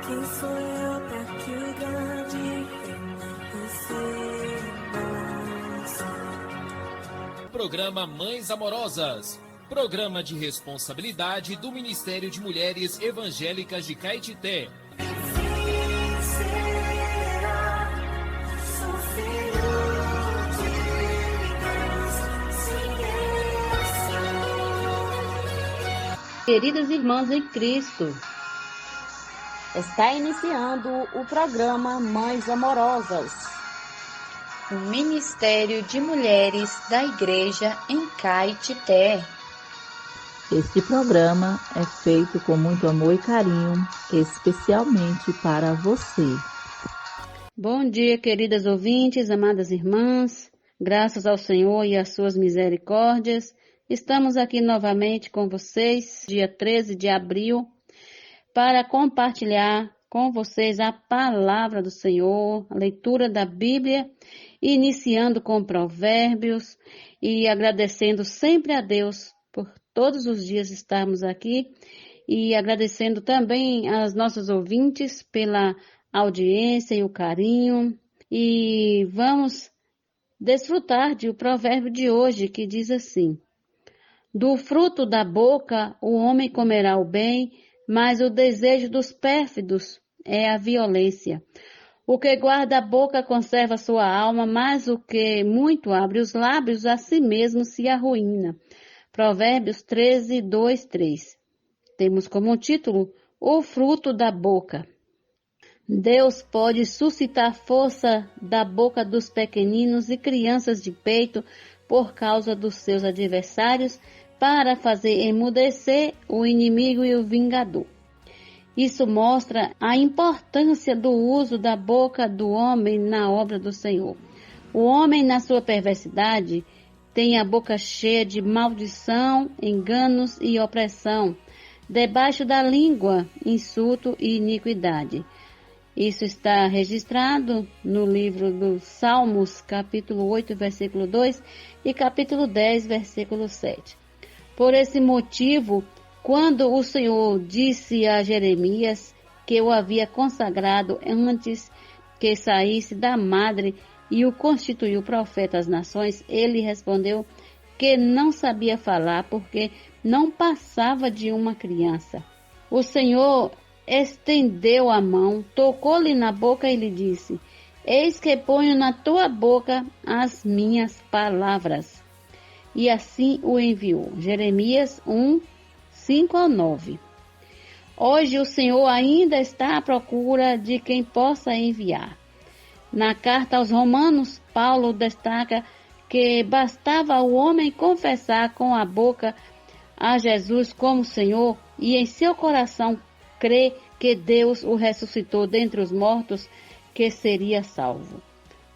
Quem sou eu para que o grande receba? Programa Mães Amorosas. Programa de responsabilidade do Ministério de Mulheres Evangélicas de Caetité. Queridas irmãs em Cristo, está iniciando o programa Mães Amorosas, o Ministério de Mulheres da Igreja em Caetité. Este programa é feito com muito amor e carinho, especialmente para você. Bom dia, queridas ouvintes, amadas irmãs, graças ao Senhor e às suas misericórdias, estamos aqui novamente com vocês, dia 13 de abril, para compartilhar com vocês a palavra do Senhor, a leitura da Bíblia, iniciando com Provérbios e agradecendo sempre a Deus por todos os dias estarmos aqui e agradecendo também aos nossos ouvintes pela audiência e o carinho. E vamos desfrutar de o provérbio de hoje que diz assim: do fruto da boca o homem comerá o bem, mas o desejo dos pérfidos é a violência. O que guarda a boca conserva sua alma, mas o que muito abre os lábios a si mesmo se arruína. Provérbios 13, 2, 3. Temos como título o fruto da boca. Deus pode suscitar força da boca dos pequeninos e crianças de peito por causa dos seus adversários, para fazer emudecer o inimigo e o vingador. Isso mostra a importância do uso da boca do homem na obra do Senhor. O homem, na sua perversidade, tem a boca cheia de maldição, enganos e opressão. Debaixo da língua, insulto e iniquidade. Isso está registrado no livro dos Salmos, capítulo 8, versículo 2 e capítulo 10, versículo 7. Por esse motivo, quando o Senhor disse a Jeremias que o havia consagrado antes que saísse da madre e o constituiu profeta às nações, ele respondeu que não sabia falar porque não passava de uma criança. O Senhor estendeu a mão, tocou-lhe na boca e lhe disse: eis que ponho na tua boca as minhas palavras. E assim o enviou. Jeremias 1, 5 ao 9. Hoje o Senhor ainda está à procura de quem possa enviar. Na carta aos Romanos, Paulo destaca que bastava o homem confessar com a boca a Jesus como Senhor e em seu coração crer que Deus o ressuscitou dentre os mortos, que seria salvo.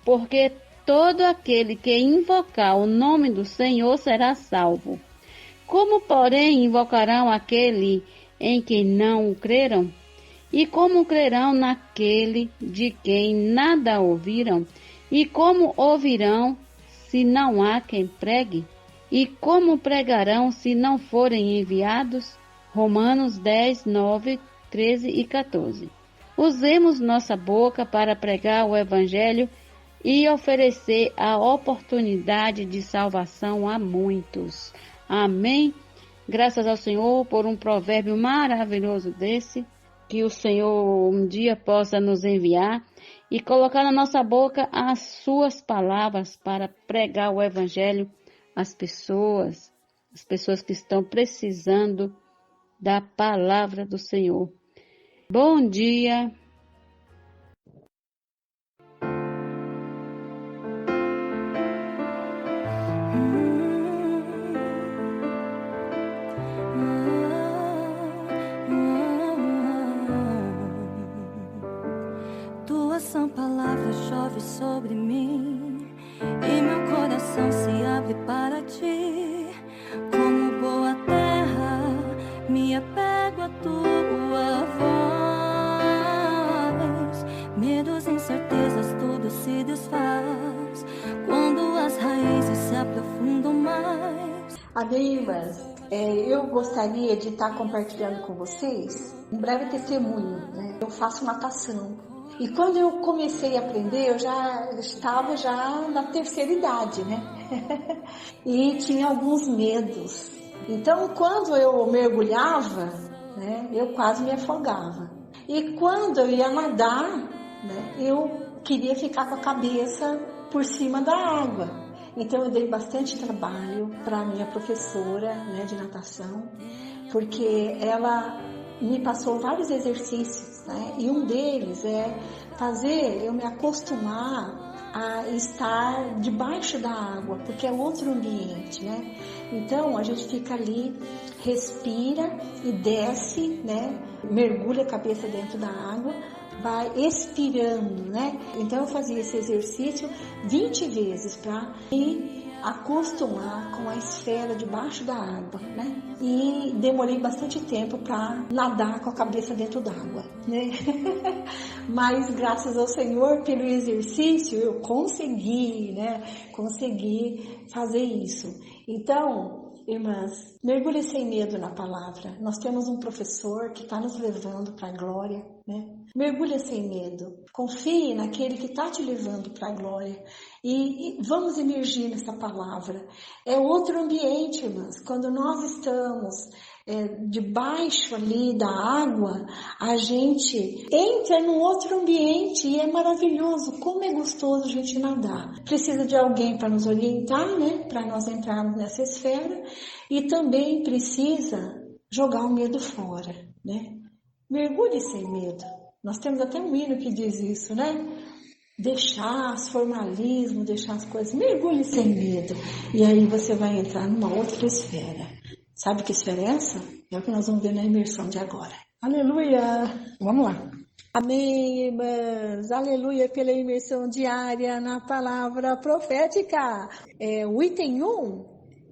Porque todo aquele que invocar o nome do Senhor será salvo. Como, porém, invocarão aquele em quem não o creram? E como crerão naquele de quem nada ouviram? E como ouvirão se não há quem pregue? E como pregarão se não forem enviados? Romanos 10, 9, 13 e 14. Usemos nossa boca para pregar o Evangelho e oferecer a oportunidade de salvação a muitos. Amém? Graças ao Senhor por um provérbio maravilhoso desse, que o Senhor um dia possa nos enviar e colocar na nossa boca as suas palavras para pregar o Evangelho às pessoas que estão precisando da palavra do Senhor. Bom dia! Tua sã palavra chove sobre mim e meu coração se abre para ti. Como boa terra, me apego a tua voz. Medos, incertezas, tudo se desfaz quando as raízes se aprofundam mais. Amém, irmãs? Eu gostaria de estar compartilhando com vocês Um breve testemunho, né? Eu faço natação. E quando eu comecei a aprender, eu já estava na terceira idade, né? E tinha alguns medos. Então, quando eu mergulhava, né, eu quase me afogava. E quando eu ia nadar, né, eu queria ficar com a cabeça por cima da água. Então, eu dei bastante trabalho para a minha professora, né, de natação, porque ela me passou vários exercícios, né? E um deles é fazer eu me acostumar a estar debaixo da água, porque é outro ambiente, né? Então a gente fica ali, respira e desce, né? Mergulha a cabeça dentro da água, vai expirando, né? Então eu fazia esse exercício 20 vezes para me acostumar com a esfera debaixo da água, né? E demorei bastante tempo para nadar com a cabeça dentro d'água, né? Mas graças ao Senhor, pelo exercício, eu consegui, né? Consegui fazer isso. Então, irmãs, mergulhe sem medo na palavra. Nós temos um professor que está nos levando para a glória, né? Mergulhe sem medo. Confie naquele que está te levando para a glória. E vamos emergir nessa palavra. É outro ambiente, irmãs. Quando nós estamos debaixo ali da água, a gente entra num outro ambiente e é maravilhoso. Como é gostoso a gente nadar. Precisa de alguém para nos orientar, né? Para nós entrarmos nessa esfera. E também precisa jogar o medo fora, né? Mergulhe sem medo. Nós temos até um hino que diz isso, né? Deixar os formalismos, deixar as coisas. Mergulhe sem medo. E aí você vai entrar numa outra esfera. Sabe que esfera é essa? É o que nós vamos ver na imersão de agora. Aleluia! Vamos lá. Amém, irmãs. Aleluia pela imersão diária na palavra profética. O item 1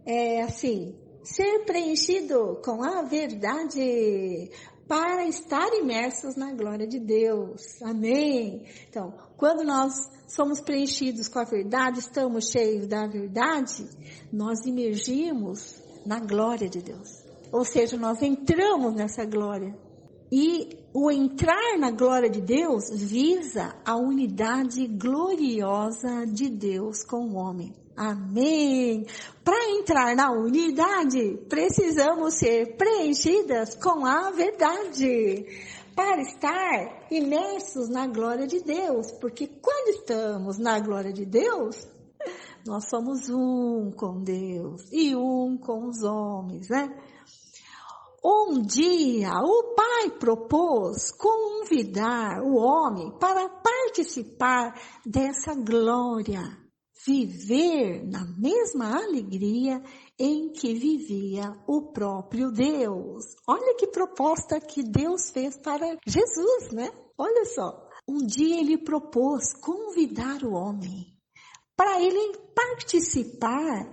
é assim: ser preenchido com a verdade para estar imersos na glória de Deus. Amém? Então, quando nós somos preenchidos com a verdade, estamos cheios da verdade, nós imergimos na glória de Deus. Ou seja, nós entramos nessa glória. E o entrar na glória de Deus visa a unidade gloriosa de Deus com o homem. Amém! Para entrar na unidade, precisamos ser preenchidas com a verdade, para estar imersos na glória de Deus, porque quando estamos na glória de Deus, nós somos um com Deus e um com os homens, né? Um dia, o Pai propôs convidar o homem para participar dessa glória, viver na mesma alegria em que vivia o próprio Deus. Olha que proposta que Deus fez para Jesus, né? Olha só. Um dia ele propôs convidar o homem para ele participar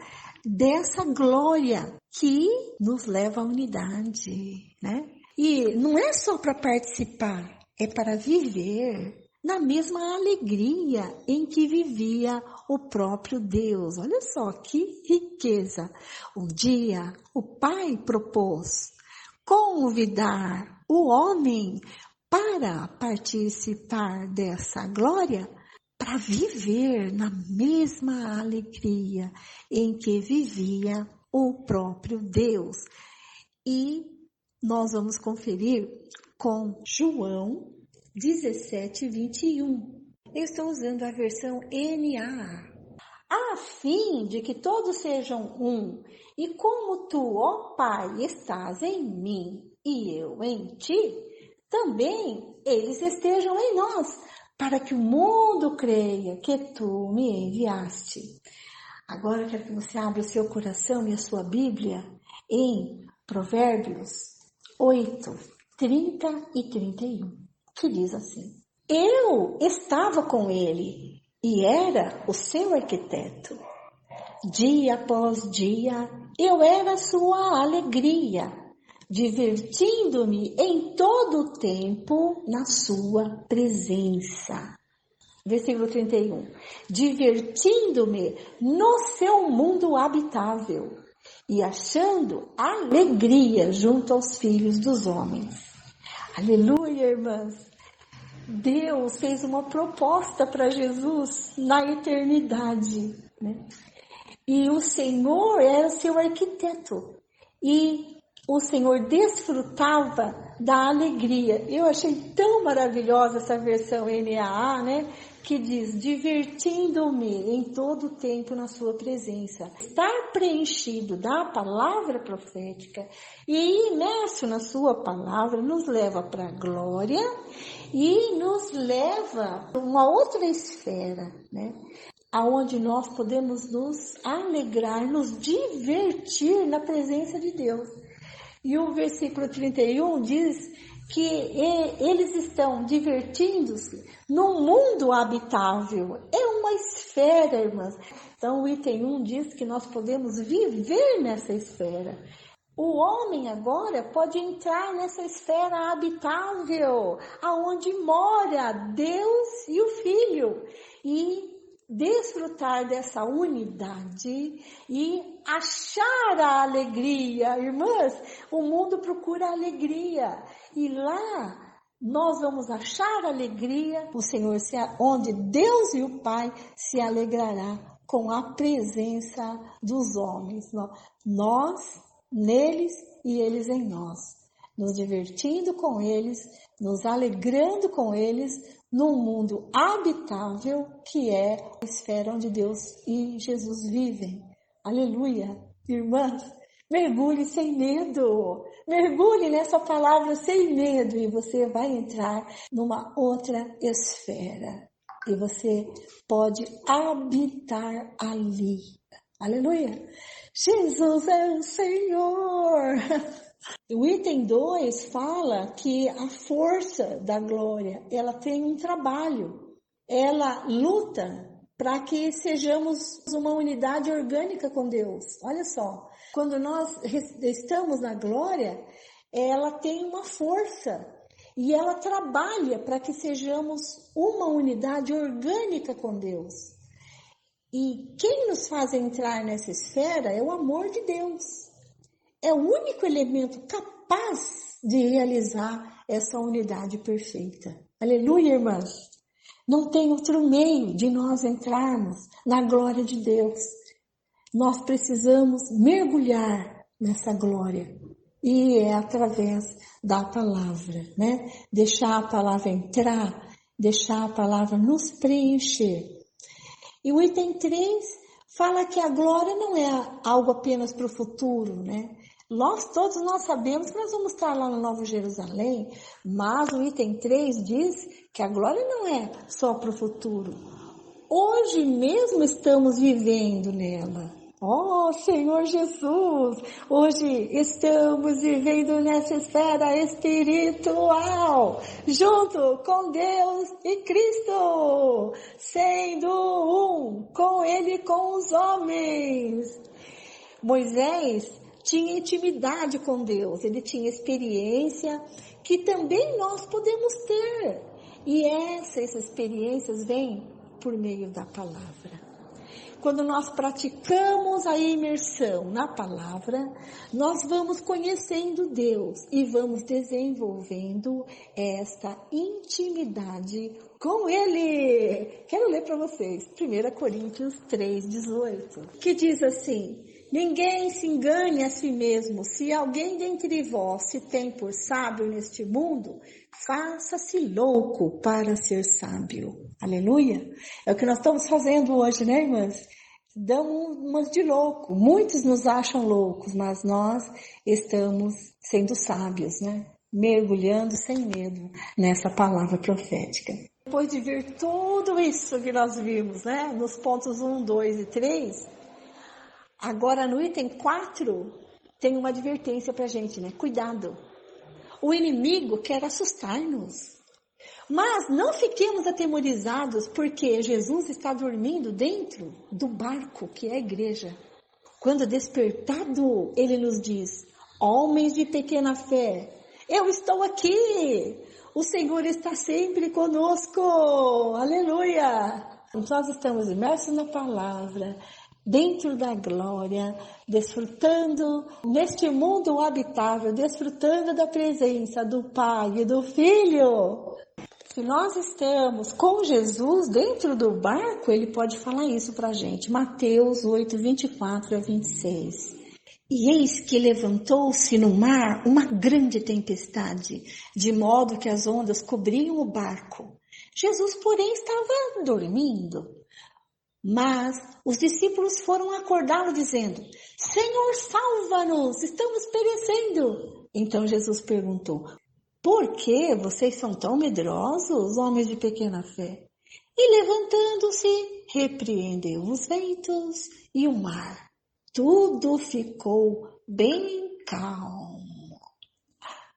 dessa glória que nos leva à unidade, né? E não é só para participar, é para viver na mesma alegria em que vivia o próprio Deus. Olha só que riqueza. Um dia o Pai propôs convidar o homem para participar dessa glória, para viver na mesma alegria em que vivia o próprio Deus. E nós vamos conferir com João 17:21. Eu estou usando a versão NAA. A fim de que todos sejam um, e como tu, ó Pai, estás em mim e eu em ti, também eles estejam em nós, para que o mundo creia que tu me enviaste. Agora eu quero que você abra o seu coração e a sua Bíblia em Provérbios 8, 30 e 31, que diz assim: eu estava com ele e era o seu arquiteto. Dia após dia eu era sua alegria, divertindo-me em todo o tempo na sua presença. Versículo 31. Divertindo-me no seu mundo habitável e achando alegria junto aos filhos dos homens. Aleluia, irmãs. Deus fez uma proposta para Jesus na eternidade, né? E o Senhor era seu arquiteto. E o Senhor desfrutava da alegria. Eu achei tão maravilhosa essa versão NAA, né? Que diz, divertindo-me em todo o tempo na sua presença. Estar preenchido da palavra profética e imerso na sua palavra nos leva para a glória e nos leva a uma outra esfera, né? Aonde nós podemos nos alegrar, nos divertir na presença de Deus. E o versículo 31 diz que eles estão divertindo-se num mundo habitável. É uma esfera, irmãs. Então o item 1 diz que nós podemos viver nessa esfera. O homem agora pode entrar nessa esfera habitável, aonde mora Deus e o Filho. E desfrutar dessa unidade e achar a alegria. Irmãs, o mundo procura alegria e lá nós vamos achar alegria. O Senhor, onde Deus e o Pai se alegrará com a presença dos homens. Nós neles e eles em nós, nos divertindo com eles, nos alegrando com eles, num mundo habitável que é a esfera onde Deus e Jesus vivem. Aleluia! Irmãs, mergulhe sem medo. Mergulhe nessa palavra sem medo e você vai entrar numa outra esfera. E você pode habitar ali. Aleluia! Jesus é o Senhor! O item 2 fala que a força da glória, ela tem um trabalho, ela luta para que sejamos uma unidade orgânica com Deus. Olha só, quando nós estamos na glória, ela tem uma força e ela trabalha para que sejamos uma unidade orgânica com Deus. E quem nos faz entrar nessa esfera é o amor de Deus. É o único elemento capaz de realizar essa unidade perfeita. Aleluia, irmãs! Não tem outro meio de nós entrarmos na glória de Deus. Nós precisamos mergulhar nessa glória. E é através da palavra, né? Deixar a palavra entrar, deixar a palavra nos preencher. E o item 3 fala que a glória não é algo apenas para o futuro, né? Todos nós sabemos que nós vamos estar lá no Novo Jerusalém, mas o item 3 diz que a glória não é só para o futuro. Hoje mesmo estamos vivendo nela. Oh, Senhor Jesus! Hoje estamos vivendo nessa esfera espiritual, junto com Deus e Cristo, sendo um com Ele e com os homens. Moisés tinha intimidade com Deus, ele tinha experiência que também nós podemos ter. E essas experiências vêm por meio da palavra. Quando nós praticamos a imersão na palavra, nós vamos conhecendo Deus e vamos desenvolvendo esta intimidade com Ele. Quero ler para vocês, 1 Coríntios 3:18, que diz assim: ninguém se engane a si mesmo. Se alguém dentre vós se tem por sábio neste mundo, faça-se louco para ser sábio. Aleluia! É o que nós estamos fazendo hoje, né, irmãs? Damos umas de louco. Muitos nos acham loucos, mas nós estamos sendo sábios, né? Mergulhando sem medo nessa palavra profética. Depois de ver tudo isso que nós vimos, né? Nos pontos 1, 2 e 3, agora no item 4 tem uma advertência pra gente, né? Cuidado. O inimigo quer assustar-nos. Mas não fiquemos atemorizados porque Jesus está dormindo dentro do barco que é a igreja. Quando despertado, ele nos diz: homens de pequena fé, eu estou aqui. O Senhor está sempre conosco. Aleluia! Nós estamos imersos na palavra, dentro da glória, desfrutando neste mundo habitável, desfrutando da presença do Pai e do Filho. Se nós estamos com Jesus dentro do barco, ele pode falar isso para a gente. Mateus 8, 24 a 26. E eis que levantou-se no mar uma grande tempestade, de modo que as ondas cobriam o barco. Jesus, porém, estava dormindo. Mas os discípulos foram acordá-lo dizendo: Senhor, salva-nos, estamos perecendo. Então Jesus perguntou: Por que vocês são tão medrosos, homens de pequena fé? E levantando-se, repreendeu os ventos e o mar. Tudo ficou bem calmo.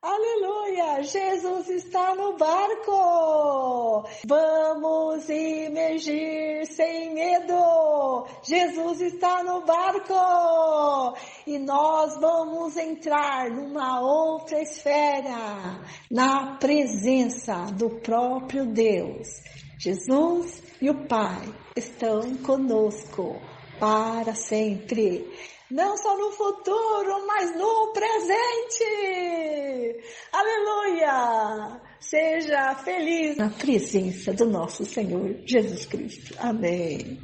Aleluia! Jesus está no barco! Vamos imergir sem medo! Jesus está no barco! E nós vamos entrar numa outra esfera, na presença do próprio Deus. Jesus e o Pai estão conosco para sempre. Não só no futuro, mas no presente. Aleluia! Seja feliz na presença do nosso Senhor Jesus Cristo. Amém.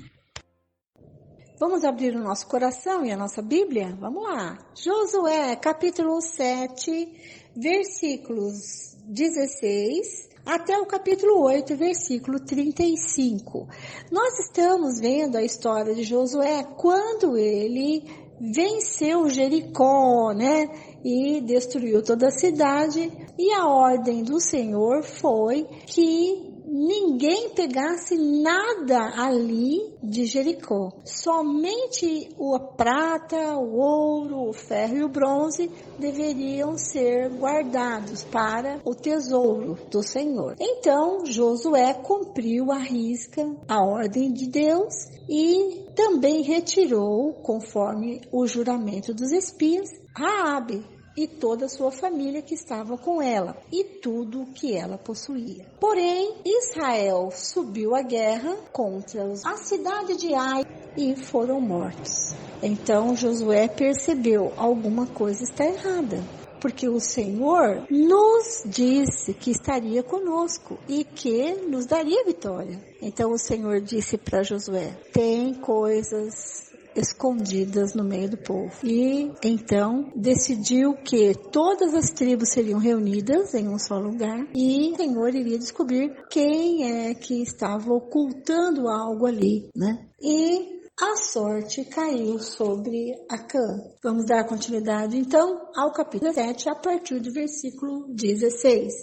Vamos abrir o nosso coração e a nossa Bíblia? Vamos lá. Josué, capítulo 7, versículos 16 até o capítulo 8, versículo 35. Nós estamos vendo a história de Josué quando ele venceu Jericó, né? E destruiu toda a cidade. E a ordem do Senhor foi que ninguém pegasse nada ali de Jericó. Somente a prata, o ouro, o ferro e o bronze deveriam ser guardados para o tesouro do Senhor. Então Josué cumpriu à risca a ordem de Deus e também retirou, conforme o juramento dos espias, Raabe e toda a sua família que estava com ela, e tudo o que ela possuía. Porém, Israel subiu à guerra contra a cidade de Ai e foram mortos. Então Josué percebeu: alguma coisa está errada, porque o Senhor nos disse que estaria conosco e que nos daria vitória. Então o Senhor disse para Josué: tem coisas escondidas no meio do povo. E então decidiu que todas as tribos seriam reunidas em um só lugar e o Senhor iria descobrir quem é que estava ocultando algo ali, né? E a sorte caiu sobre Acã. Vamos dar continuidade então ao capítulo 7 a partir do versículo 16.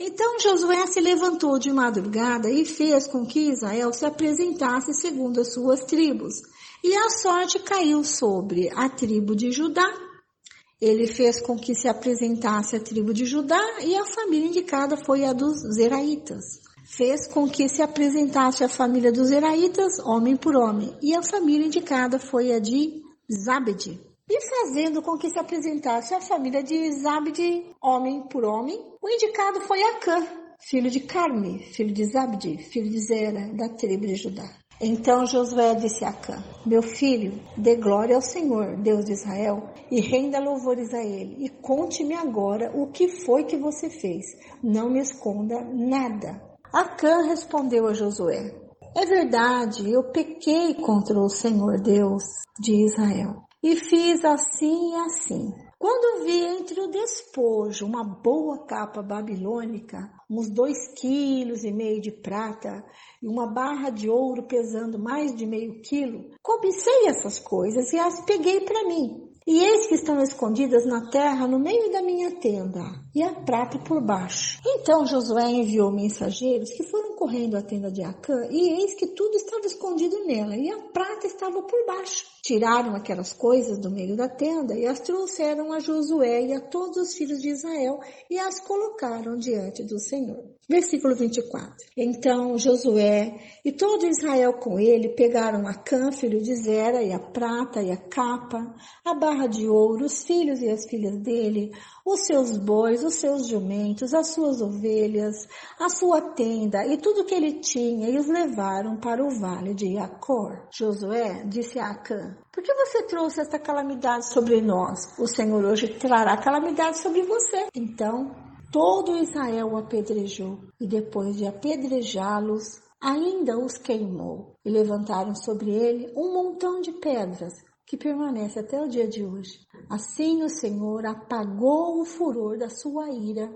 Então Josué se levantou de madrugada e fez com que Israel se apresentasse segundo as suas tribos. E a sorte caiu sobre a tribo de Judá. Ele fez com que se apresentasse a tribo de Judá e a família indicada foi a dos Zeraitas. Fez com que se apresentasse a família dos Zeraitas, homem por homem, e a família indicada foi a de Zabde. E fazendo com que se apresentasse a família de Zabde, homem por homem, o indicado foi Acã, filho de Carme, filho de Zabde, filho de Zera, da tribo de Judá. Então Josué disse a Acã: meu filho, dê glória ao Senhor, Deus de Israel, e renda louvores a ele. E conte-me agora o que foi que você fez. Não me esconda nada. Acã respondeu a Josué: é verdade, eu pequei contra o Senhor Deus de Israel, e fiz assim e assim. Quando vi entre o despojo uma boa capa babilônica, uns 2,5 kg de prata e uma barra de ouro pesando mais de meio quilo, cobicei essas coisas e as peguei para mim. E eis que estão escondidas na terra no meio da minha tenda, e a prata por baixo. Então Josué enviou mensageiros que foram correndo à tenda de Acã, e eis que tudo estava escondido nela, e a prata estava por baixo. Tiraram aquelas coisas do meio da tenda e as trouxeram a Josué e a todos os filhos de Israel e as colocaram diante do Senhor. Versículo 24. Então Josué e todo Israel com ele pegaram Acã, filho de Zera, e a prata e a capa, a barra de ouro, os filhos e as filhas dele, os seus bois, os seus jumentos, as suas ovelhas, a sua tenda e tudo que ele tinha, e os levaram para o vale de Acor. Josué disse a Acã: por que você trouxe esta calamidade sobre nós? O Senhor hoje trará calamidade sobre você. Então todo Israel o apedrejou, e depois de apedrejá-los, ainda os queimou, e levantaram sobre ele um montão de pedras, que permanece até o dia de hoje. Assim o Senhor apagou o furor da sua ira,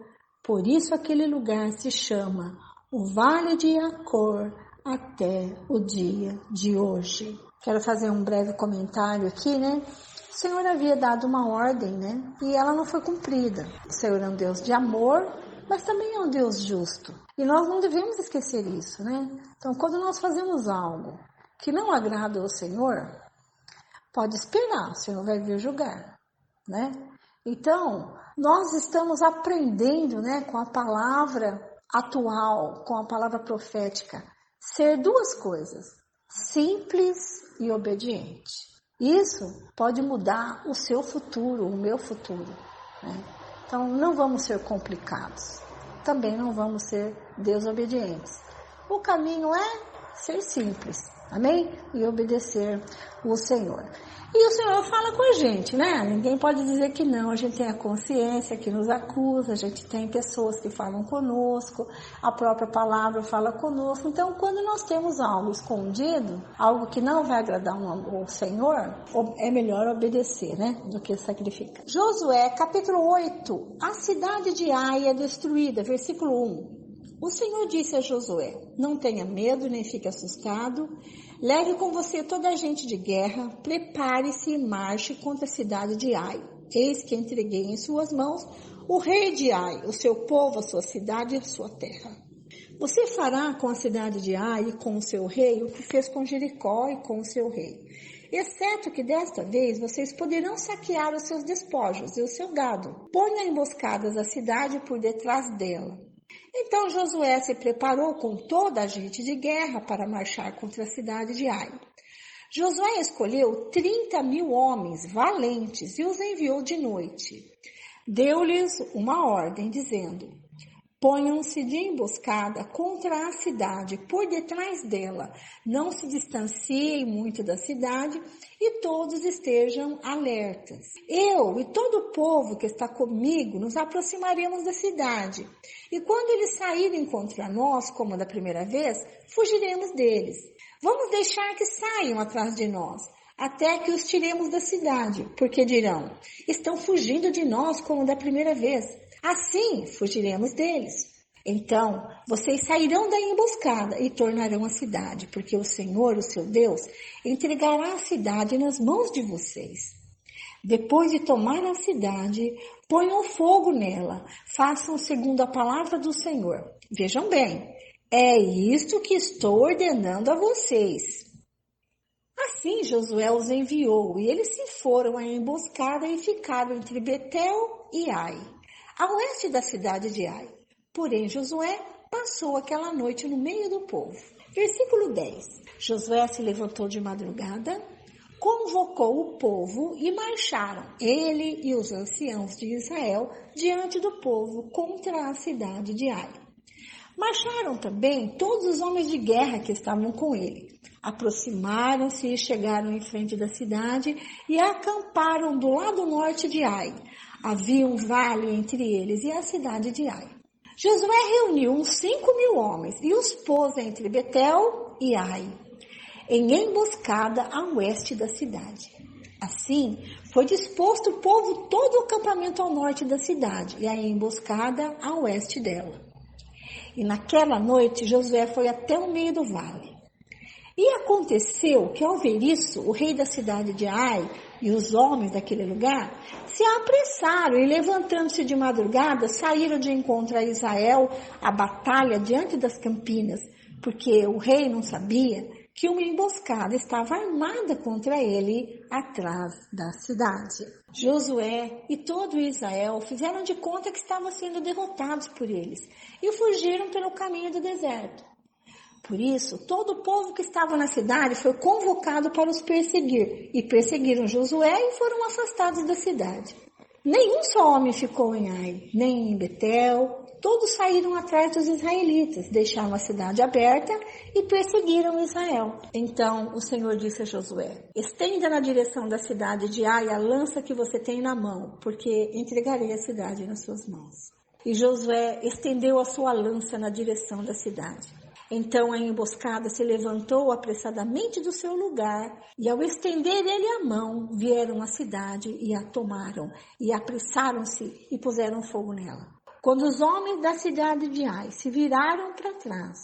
por isso aquele lugar se chama o Vale de Acor até o dia de hoje. Quero fazer um breve comentário aqui, né? O Senhor havia dado uma ordem, né? E ela não foi cumprida. O Senhor é um Deus de amor, mas também é um Deus justo. E nós não devemos esquecer isso, né? Então, quando nós fazemos algo que não agrada ao Senhor, pode esperar, o Senhor vai vir julgar, né? Então, nós estamos aprendendo, né, com a palavra atual, com a palavra profética, ser duas coisas, simples e obediente. Isso pode mudar o seu futuro, o meu futuro, né? Então, não vamos ser complicados, também não vamos ser desobedientes. O caminho é ser simples, amém? E obedecer o Senhor. E o Senhor fala com a gente, né? Ninguém pode dizer que não. A gente tem a consciência que nos acusa, a gente tem pessoas que falam conosco, a própria palavra fala conosco. Então, quando nós temos algo escondido, algo que não vai agradar ao Senhor, é melhor obedecer, né? Do que sacrificar. Josué, capítulo 8. A cidade de Ai é destruída, versículo 1. O Senhor disse a Josué: não tenha medo nem fique assustado, leve com você toda a gente de guerra, prepare-se e marche contra a cidade de Ai. Eis que entreguei em suas mãos o rei de Ai, o seu povo, a sua cidade e a sua terra. Você fará com a cidade de Ai e com o seu rei o que fez com Jericó e com o seu rei, exceto que desta vez vocês poderão saquear os seus despojos e o seu gado. Ponha emboscadas a cidade por detrás dela. Então Josué se preparou com toda a gente de guerra para marchar contra a cidade de Ai. Josué escolheu 30.000 homens valentes e os enviou de noite. Deu-lhes uma ordem, dizendo: ponham-se de emboscada contra a cidade, por detrás dela. Não se distanciem muito da cidade e todos estejam alertas. Eu e todo o povo que está comigo nos aproximaremos da cidade. E quando eles saírem contra nós, como da primeira vez, fugiremos deles. Vamos deixar que saiam atrás de nós, até que os tiremos da cidade, porque dirão: estão fugindo de nós como da primeira vez. Assim fugiremos deles. Então vocês sairão da emboscada e tornarão a cidade, porque o Senhor, o seu Deus, entregará a cidade nas mãos de vocês. Depois de tomar a cidade, ponham fogo nela, façam segundo a palavra do Senhor. Vejam bem, é isto que estou ordenando a vocês. Assim Josué os enviou, e eles se foram à emboscada e ficaram entre Betel e Ai, a oeste da cidade de Ai. Porém, Josué passou aquela noite no meio do povo. Versículo 10. Josué se levantou de madrugada, convocou o povo e marcharam, ele e os anciãos de Israel, diante do povo contra a cidade de Ai. Marcharam também todos os homens de guerra que estavam com ele. Aproximaram-se e chegaram em frente da cidade e acamparam do lado norte de Ai. Havia um vale entre eles e a cidade de Ai. Josué reuniu uns 5.000 homens e os pôs entre Betel e Ai, em emboscada a oeste da cidade. Assim, foi disposto o povo todo o acampamento ao norte da cidade e a emboscada a oeste dela. E naquela noite Josué foi até o meio do vale. E aconteceu que, ao ver isso, o rei da cidade de Ai e os homens daquele lugar se apressaram e, levantando-se de madrugada, saíram de encontro a Israel a batalha diante das campinas, porque o rei não sabia que uma emboscada estava armada contra ele atrás da cidade. Josué e todo Israel fizeram de conta que estavam sendo derrotados por eles e fugiram pelo caminho do deserto. Por isso, todo o povo que estava na cidade foi convocado para os perseguir, e perseguiram Josué e foram afastados da cidade. Nenhum só homem ficou em Ai, nem em Betel. Todos saíram atrás dos israelitas, deixaram a cidade aberta e perseguiram Israel. Então o Senhor disse a Josué: estenda na direção da cidade de Ai a lança que você tem na mão, porque entregarei a cidade nas suas mãos. E Josué estendeu a sua lança na direção da cidade. Então a emboscada se levantou apressadamente do seu lugar, e ao estender ele a mão, vieram à cidade e a tomaram, e apressaram-se e puseram fogo nela. Quando os homens da cidade de Ai se viraram para trás,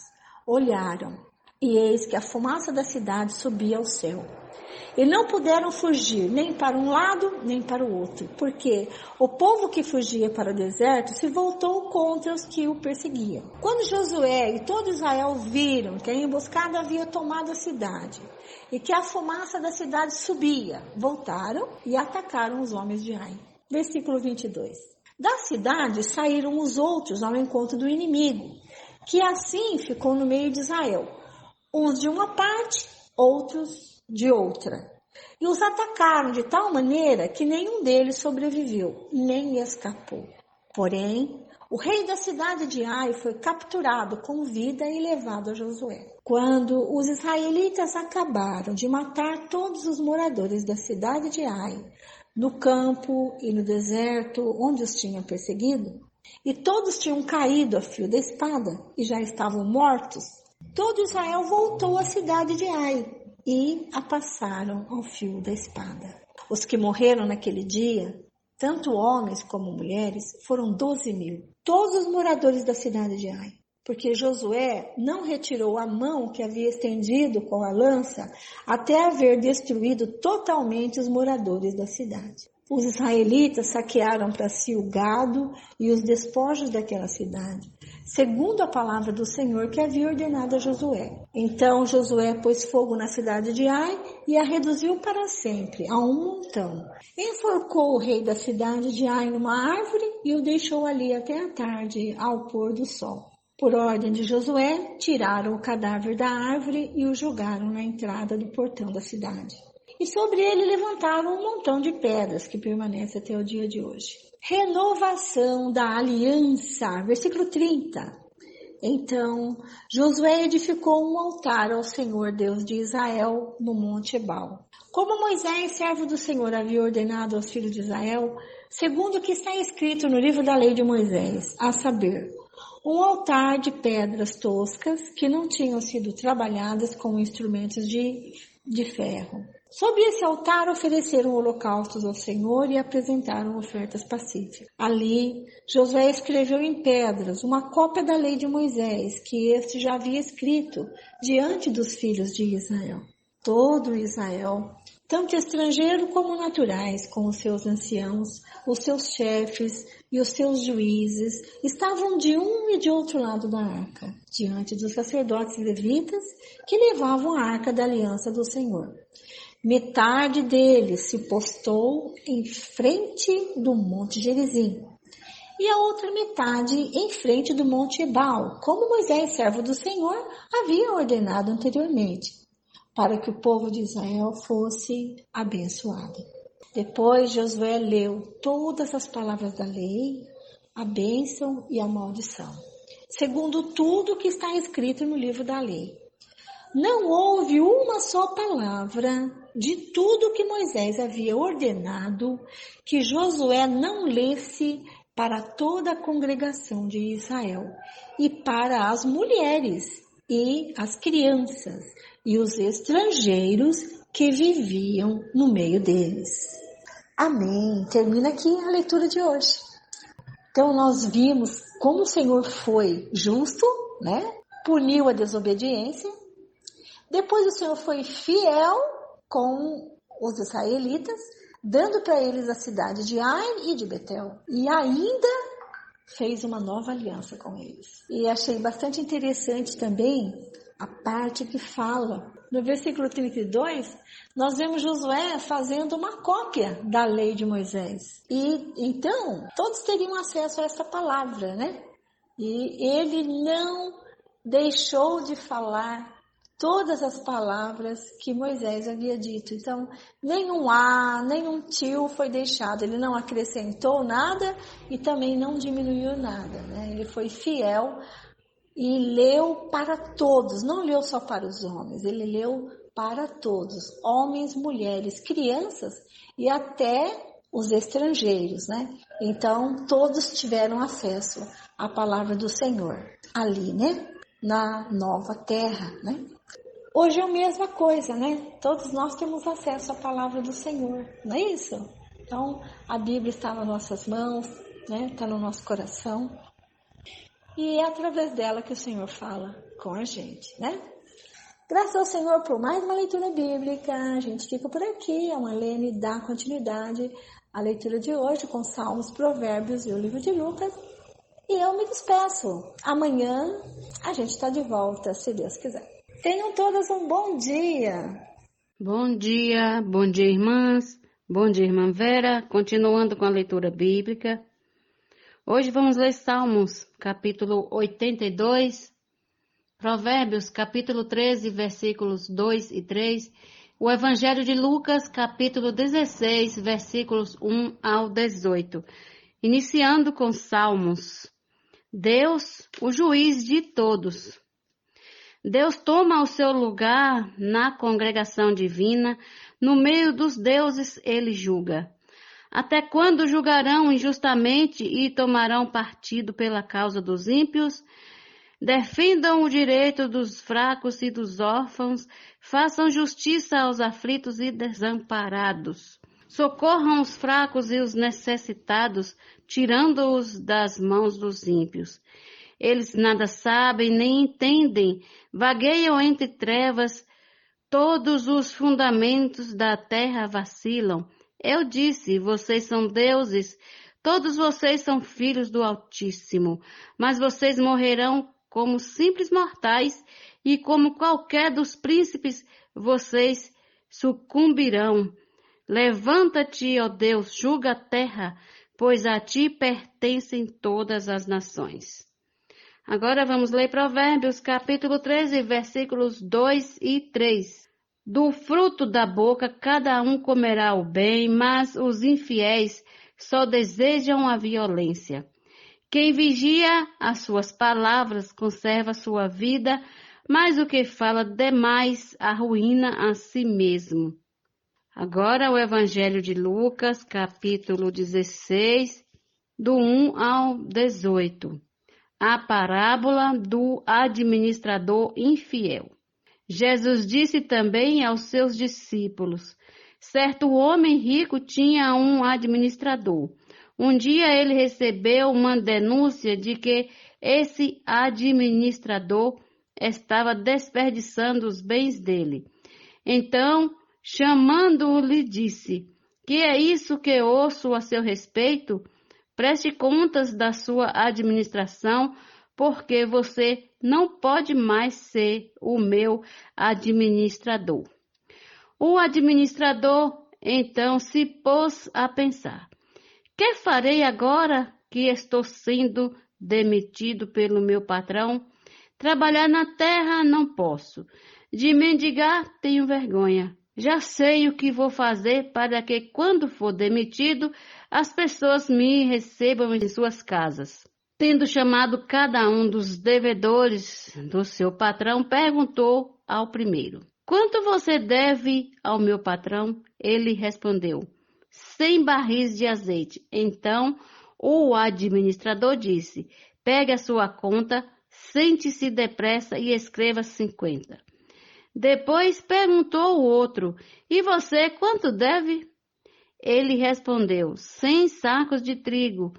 olharam, e eis que a fumaça da cidade subia ao céu. E não puderam fugir nem para um lado nem para o outro, porque o povo que fugia para o deserto se voltou contra os que o perseguiam. Quando Josué e todo Israel viram que a emboscada havia tomado a cidade e que a fumaça da cidade subia, voltaram e atacaram os homens de Ai. Versículo 22. Da cidade saíram os outros ao encontro do inimigo, que assim ficou no meio de Israel, uns de uma parte, outros de outra, e os atacaram de tal maneira que nenhum deles sobreviveu, nem escapou. Porém, o rei da cidade de Ai foi capturado com vida e levado a Josué. Quando os israelitas acabaram de matar todos os moradores da cidade de Ai, no campo e no deserto onde os tinham perseguido, e todos tinham caído a fio da espada e já estavam mortos, todo Israel voltou à cidade de Ai e a passaram ao fio da espada. Os que morreram naquele dia, tanto homens como mulheres, foram 12.000. Todos os moradores da cidade de Ai, porque Josué não retirou a mão que havia estendido com a lança até haver destruído totalmente os moradores da cidade. Os israelitas saquearam para si o gado e os despojos daquela cidade, segundo a palavra do Senhor que havia ordenado a Josué. Então Josué pôs fogo na cidade de Ai e a reduziu para sempre a um montão. Enforcou o rei da cidade de Ai numa árvore e o deixou ali até a tarde, ao pôr do sol. Por ordem de Josué, tiraram o cadáver da árvore e o jogaram na entrada do portão da cidade. E sobre ele levantaram um montão de pedras que permanece até o dia de hoje. Renovação da aliança, versículo 30. Então Josué edificou um altar ao Senhor Deus de Israel no monte Ebal. Como Moisés, servo do Senhor, havia ordenado aos filhos de Israel, segundo o que está escrito no livro da lei de Moisés, a saber, um altar de pedras toscas que não tinham sido trabalhadas com instrumentos de ferro. Sobre esse altar ofereceram holocaustos ao Senhor e apresentaram ofertas pacíficas. Ali, Josué escreveu em pedras uma cópia da lei de Moisés, que este já havia escrito diante dos filhos de Israel. Todo Israel, tanto estrangeiro como naturais, com os seus anciãos, os seus chefes e os seus juízes, estavam de um e de outro lado da arca, diante dos sacerdotes levitas que levavam a arca da aliança do Senhor. Metade deles se postou em frente do monte Gerizim e a outra metade em frente do monte Ebal, como Moisés, servo do Senhor, havia ordenado anteriormente, para que o povo de Israel fosse abençoado. Depois Josué leu todas as palavras da lei, a bênção e a maldição, segundo tudo que está escrito no livro da lei. Não houve uma só palavra de tudo que Moisés havia ordenado que Josué não lesse para toda a congregação de Israel e para as mulheres e as crianças e os estrangeiros que viviam no meio deles. Amém. Termina aqui a leitura de hoje. Então nós vimos como o Senhor foi justo, né? Puniu a desobediência. Depois o Senhor foi fiel com os israelitas, dando para eles a cidade de Ai e de Betel. E ainda fez uma nova aliança com eles. E achei bastante interessante também a parte que fala. No versículo 32, nós vemos Josué fazendo uma cópia da lei de Moisés. E então, todos teriam acesso a essa palavra, né? E ele não deixou de falar todas as palavras que Moisés havia dito. Então, nenhum tio foi deixado, ele não acrescentou nada e também não diminuiu nada, né? Ele foi fiel e leu para todos, não leu só para os homens, ele leu para todos, homens, mulheres, crianças e até os estrangeiros, né? Então, todos tiveram acesso à palavra do Senhor ali, né? Na nova terra, né? Hoje é a mesma coisa, né? Todos nós temos acesso à palavra do Senhor, não é isso? Então, a Bíblia está nas nossas mãos, né? Está no nosso coração. E é através dela que o Senhor fala com a gente, né? Graças ao Senhor por mais uma leitura bíblica. A gente fica por aqui. A Marlene dá continuidade à leitura de hoje com Salmos, Provérbios e o livro de Lucas. E eu me despeço. Amanhã a gente está de volta, se Deus quiser. Tenham todas um bom dia. Bom dia, irmãs. Bom dia, irmã Vera. Continuando com a leitura bíblica. Hoje vamos ler Salmos, capítulo 82, Provérbios, capítulo 13, versículos 2 e 3, o Evangelho de Lucas, capítulo 16, versículos 1 ao 18. Iniciando com Salmos. Deus, o juiz de todos. Deus toma o seu lugar na congregação divina, no meio dos deuses ele julga. Até quando julgarão injustamente e tomarão partido pela causa dos ímpios? Defendam o direito dos fracos e dos órfãos, façam justiça aos aflitos e desamparados. Socorram os fracos e os necessitados, tirando-os das mãos dos ímpios. Eles nada sabem nem entendem, vagueiam entre trevas, todos os fundamentos da terra vacilam. Eu disse, vocês são deuses, todos vocês são filhos do Altíssimo, mas vocês morrerão como simples mortais e como qualquer dos príncipes, vocês sucumbirão. Levanta-te, ó Deus, julga a terra, pois a ti pertencem todas as nações. Agora vamos ler Provérbios, capítulo 13, versículos 2 e 3. Do fruto da boca cada um comerá o bem, mas os infiéis só desejam a violência. Quem vigia as suas palavras conserva sua vida, mas o que fala demais arruína a si mesmo. Agora o Evangelho de Lucas, capítulo 16, do 1 ao 18. A parábola do administrador infiel. Jesus disse também aos seus discípulos, certo homem rico tinha um administrador. Um dia ele recebeu uma denúncia de que esse administrador estava desperdiçando os bens dele. Então, chamando-o, lhe disse, que é isso que ouço a seu respeito? Preste contas da sua administração, porque você não pode mais ser o meu administrador. O administrador, então, se pôs a pensar, que farei agora que estou sendo demitido pelo meu patrão? Trabalhar na terra não posso. De mendigar tenho vergonha. Já sei o que vou fazer para que, quando for demitido, as pessoas me recebam em suas casas. Tendo chamado cada um dos devedores do seu patrão, perguntou ao primeiro, quanto você deve ao meu patrão? Ele respondeu, 100 barris de azeite. Então o administrador disse, pegue a sua conta, sente-se depressa e escreva 50. Depois perguntou o outro, e você quanto deve? Ele respondeu, 100 sacos de trigo.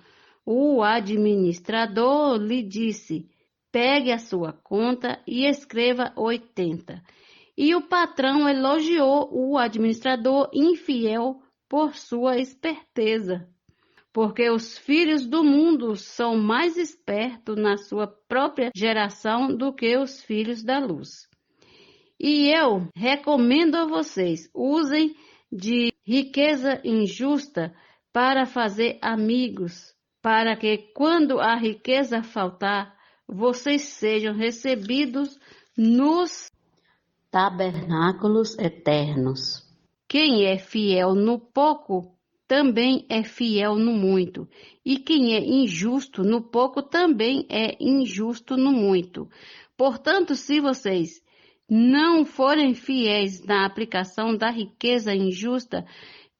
O administrador lhe disse, pegue a sua conta e escreva 80. E o patrão elogiou o administrador infiel por sua esperteza, porque os filhos do mundo são mais espertos na sua própria geração do que os filhos da luz. E eu recomendo a vocês, usem de riqueza injusta para fazer amigos, para que quando a riqueza faltar, vocês sejam recebidos nos tabernáculos eternos. Quem é fiel no pouco, também é fiel no muito. E quem é injusto no pouco, também é injusto no muito. Portanto, se vocês não forem fiéis na aplicação da riqueza injusta,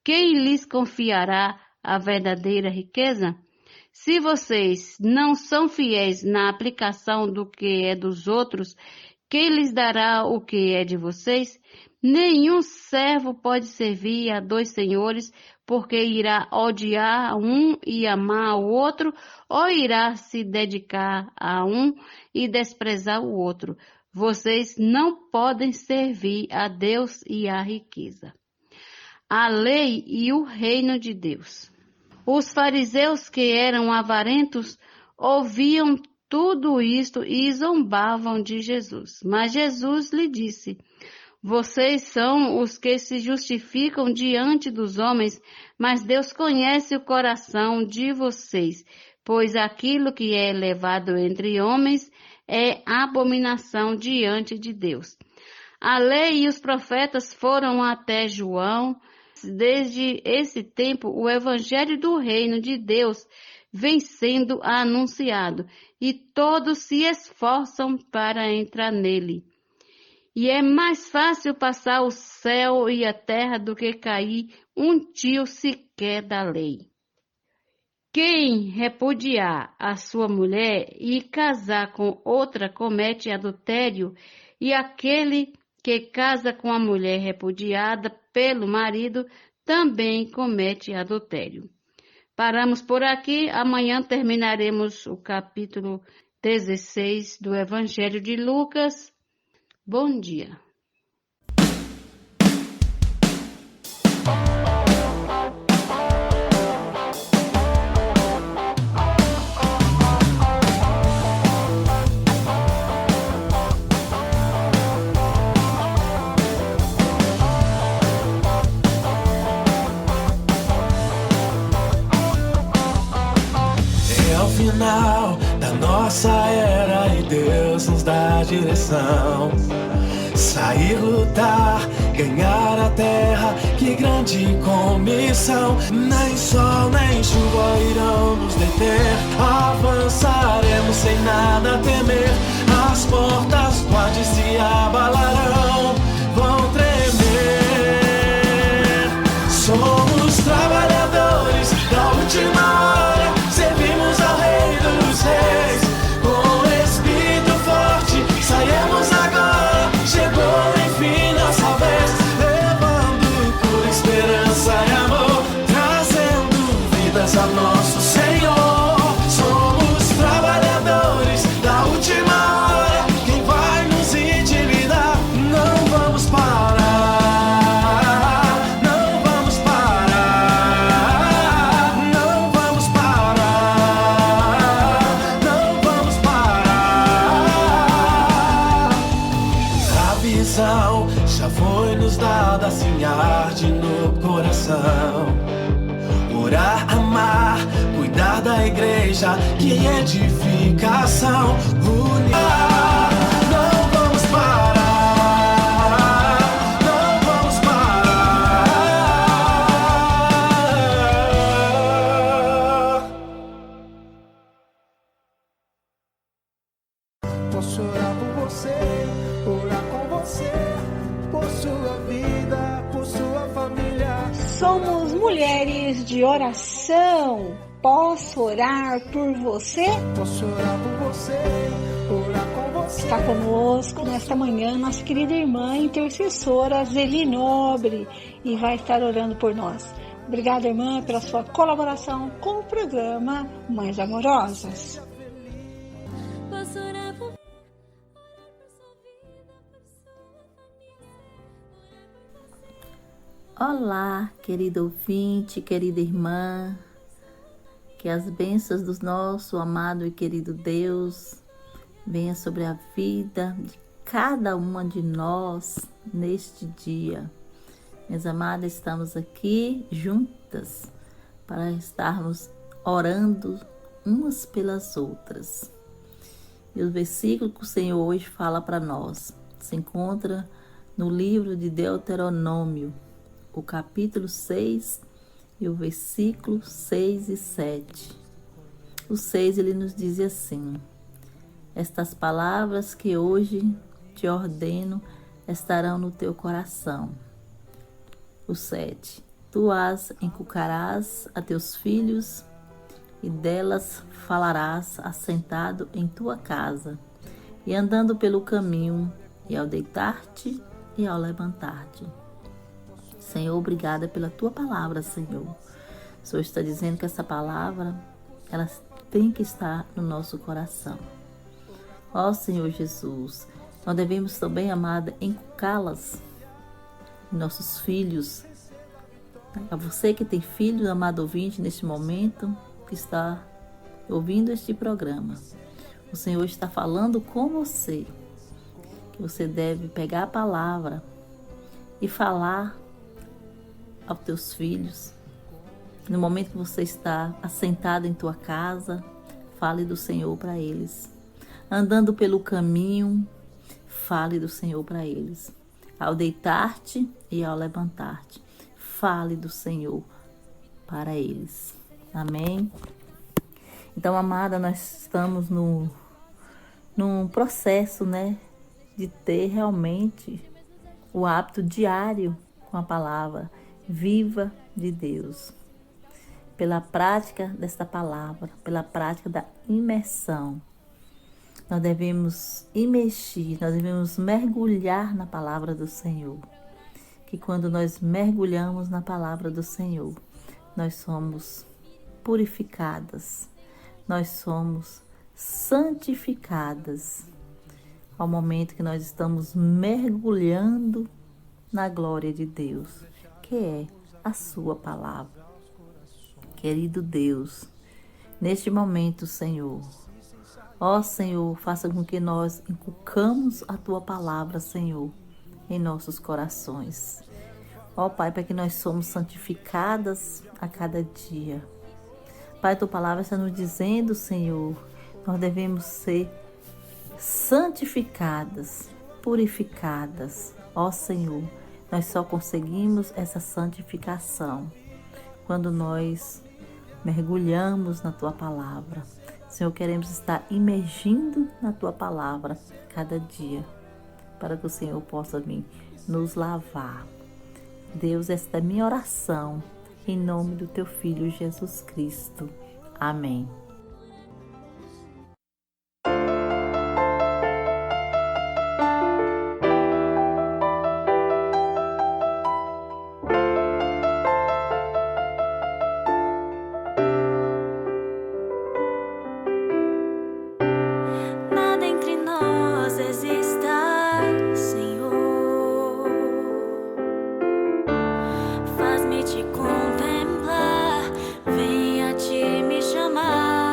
quem lhes confiará a verdadeira riqueza? Se vocês não são fiéis na aplicação do que é dos outros, quem lhes dará o que é de vocês? Nenhum servo pode servir a dois senhores, porque irá odiar um e amar o outro, ou irá se dedicar a um e desprezar o outro. Vocês não podem servir a Deus e à riqueza. A lei e o reino de Deus. Os fariseus, que eram avarentos, ouviam tudo isto e zombavam de Jesus. Mas Jesus lhe disse: vocês são os que se justificam diante dos homens, mas Deus conhece o coração de vocês, pois aquilo que é elevado entre homens é abominação diante de Deus. A lei e os profetas foram até João. Desde esse tempo, o evangelho do reino de Deus vem sendo anunciado, e todos se esforçam para entrar nele. E é mais fácil passar o céu e a terra do que cair um tio sequer da lei. Quem repudiar a sua mulher e casar com outra comete adultério, e aquele que casa com a mulher repudiada pelo marido também comete adultério. Paramos por aqui, amanhã terminaremos o capítulo 16 do Evangelho de Lucas. Bom dia. Final da nossa era e Deus nos dá a direção. Sair, lutar, ganhar a terra, que grande comissão. Nem sol nem chuva irão nos deter, avançaremos sem nada temer. As portas do Hades se abalarão, vão tremer. Somos trabalhadores da última hora, servimos ao Rei dos Reis. Com espírito forte, saímos agora. Chegou enfim nossa vez, levando cura, esperança e amor, trazendo vidas a nosso Senhor. Somos trabalhadores da última hora, quem vai nos intimidar? Não vamos parar, não vamos parar, não vamos parar, não vamos parar. A visão já foi nos dada, assim arde no coração. Orar, amar, cuidar da igreja, que edificação. Unir, não vamos parar, não vamos parar. Posso orar por você, orar com você, por sua vida, por sua família. Somos mulheres de oração. Posso orar por você? Posso orar por você, orar com você. Está conosco nesta manhã nossa querida irmã intercessora Zeli Nobre e vai estar orando por nós. Obrigada, irmã, pela sua colaboração com o programa Mães Amorosas. Posso orar por Olá, querido ouvinte, querida irmã, que as bênçãos do nosso amado e querido Deus venham sobre a vida de cada uma de nós neste dia. Minhas amadas, estamos aqui juntas para estarmos orando umas pelas outras. E o versículo que o Senhor hoje fala para nós se encontra no livro de Deuteronômio, o capítulo 6 e o versículo 6 e 7. O 6 ele nos diz assim: estas palavras que hoje te ordeno estarão no teu coração. O 7. Tu as inculcarás a teus filhos e delas falarás assentado em tua casa e andando pelo caminho e ao deitar-te e ao levantar-te. Senhor, obrigada pela tua palavra, Senhor. O Senhor está dizendo que essa palavra, ela tem que estar no nosso coração. Ó Senhor Jesus, nós devemos também, amada, inculcá-las em nossos filhos. A você que tem filho, amado ouvinte, neste momento, que está ouvindo este programa, o Senhor está falando com você, que você deve pegar a palavra e falar aos teus filhos. No momento que você está assentado em tua casa, fale do Senhor para eles. Andando pelo caminho, fale do Senhor para eles. Ao deitar-te e ao levantar-te, fale do Senhor para eles. Amém? Então, amada, nós estamos num processo, né, de ter realmente o hábito diário com a palavra viva de Deus. Pela prática desta palavra, pela prática da imersão, nós devemos imergir, nós devemos mergulhar na palavra do Senhor. Que quando nós mergulhamos na palavra do Senhor, nós somos purificadas, nós somos santificadas ao momento que nós estamos mergulhando na glória de Deus, que é a sua palavra. Querido Deus, neste momento, Senhor, ó Senhor, faça com que nós inculcamos a tua palavra, Senhor, em nossos corações. Ó Pai, para que nós somos santificadas a cada dia. Pai, tua palavra está nos dizendo, Senhor, nós devemos ser santificadas, purificadas. Ó Senhor, nós só conseguimos essa santificação quando nós mergulhamos na tua palavra. Senhor, queremos estar imergindo na tua palavra cada dia, para que o Senhor possa vir nos lavar. Deus, esta é minha oração, em nome do teu Filho Jesus Cristo. Amém. Nada entre nós exista, Senhor. Faz-me te contemplar, venha te me chamar.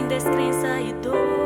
em descrença e dor.